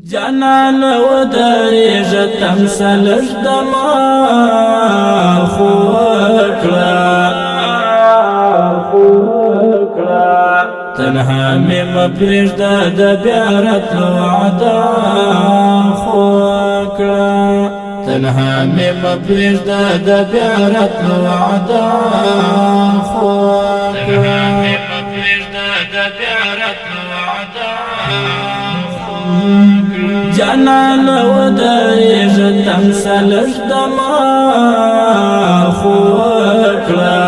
جانان ودریږه تمثل ژدما خو کړه تنها مې مه پرېږده د بیا راتلو وعده خو کړه تنها مې مه پرېږده د بیا راتلو وعده خو کړه جانان ودریږه تمثل ژدما خو کړه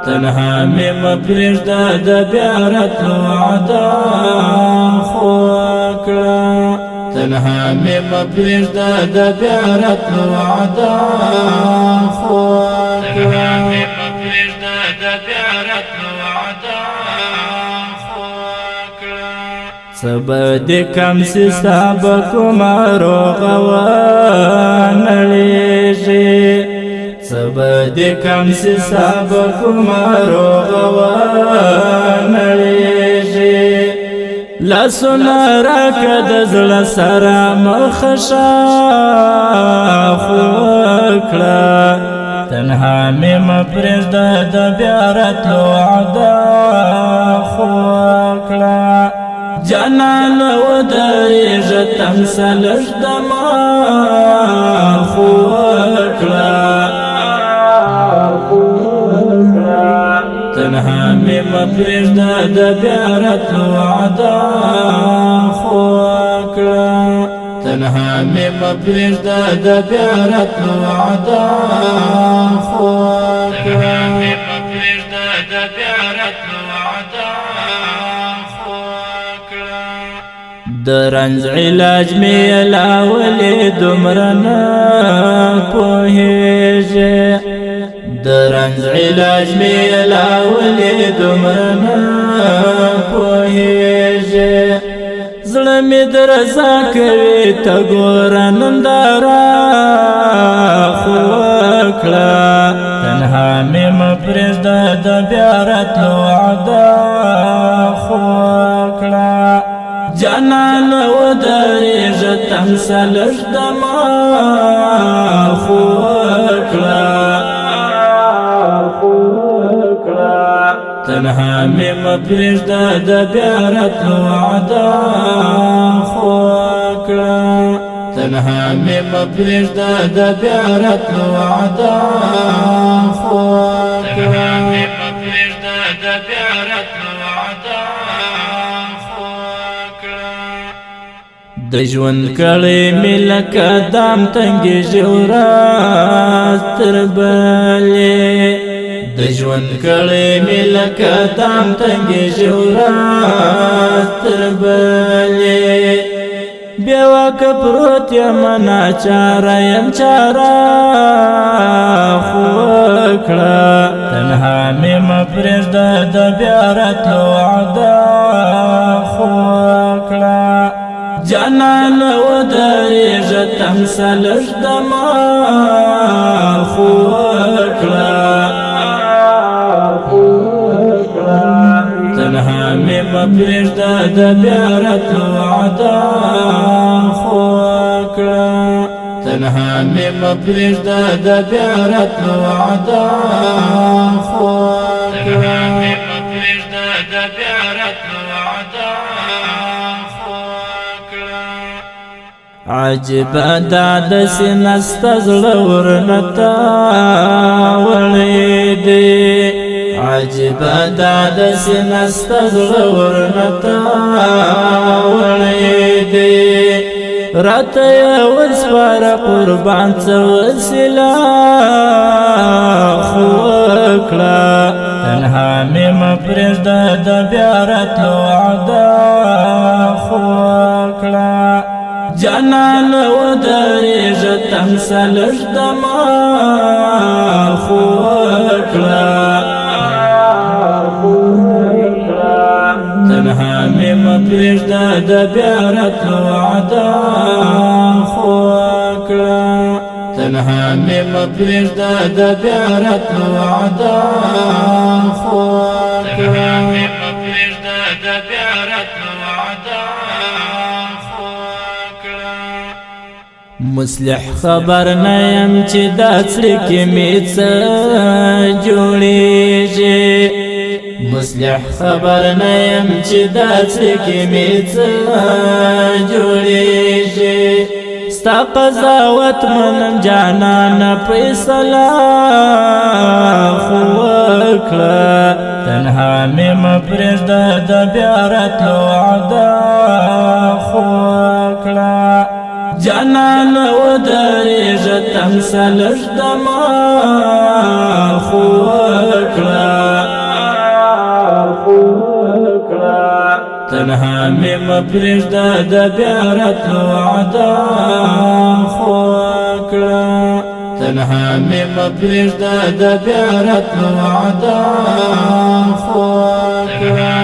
تنها مې مه پرېږده د بیا راتلو وعده خو کړه تنها مې مه پرېږده د بیا راتلو وعده خو کړه سبا دې کم سي سبا کومه روغه ونړېږي سبا دې کم سي سبا کومه روغه ونړېږي لاسونه راکړه د زړه سره مخه شه خو کړه تنها مې مه پرېږده د بیا راتلو وعده خو کړه جانان ودریږه تمثل ژدما خو کړه تنها مې مه پرېږده د بیا راتلو وعده خو کړه تنها مې مه پرېږده د بیا راتلو وعده خو کړه د رنځ علاج مې لاولې دومره نه پوهېږې د رنځ علاج مې لاولې دومره نه پوهېږې زړه مې درزا کوي ته ګوره ننداره خو کړه تنها مې مه پرېږده د بیا راتلو وعده خو کړه جانان ودریږه تمثل ژدما خو کړه تنها مې مه پرېږده د بیا راتلو وعده خو کړه تنها مې مه پرېږده د بیا راتلو وعده خو کړه د ژوند کړی مې لکه دام تنګېږي ورځ تر بلې د ژوند کړی مې لکه دام تنګېږي ورځ تر بلې بیا واکه پروت یم ناچاره یم چاره خو کړه تنها مې مه پرېږده د بیا راتلو وعده خو کړه جانان ودریږه تمثل ژدما خو کړه تنها مې مه پرېږده د بیا راتلو وعده خو کړه تنها مې مه پرېږده د بیا راتلو وعده خو کړه عجبه دا داسې نسته زړه ورنه تاوړی دی عجبه دا داسې نسته زړه ورنه تاوړی دی راته یې وسپاره قربان څه وسیله خو کړه تنها مې مه پرېږده د بیا راتلو وعده خو کړه جانان ودریږه تمثل ژدما خو کړه تنها مې مه پرېږده د بیا راتلو وعده خو کړه تنها مې مه پرېږده د بیا راتلو وعده خو کړه د بیا راتلو وعده خو کړه. مصلح خبر نه یم چې دا زړه کې مې څه جوړېږي، مصلح خبر نه یم چې دا زړه کې مې څه جوړېږي. ستا قضاوت منم جانانه فیصله خو وکړه، تنها مې مه پرېږده د بیا راتلو وعده خو وکړه. جانانه ودرېږه تمسه لږ دمه خو وکړه، تنها مې مه پرېږده د بیا راتلو وعده خو وکړه، تنها مې مه پرېږده د بیا راتلو وعده خو وکړه.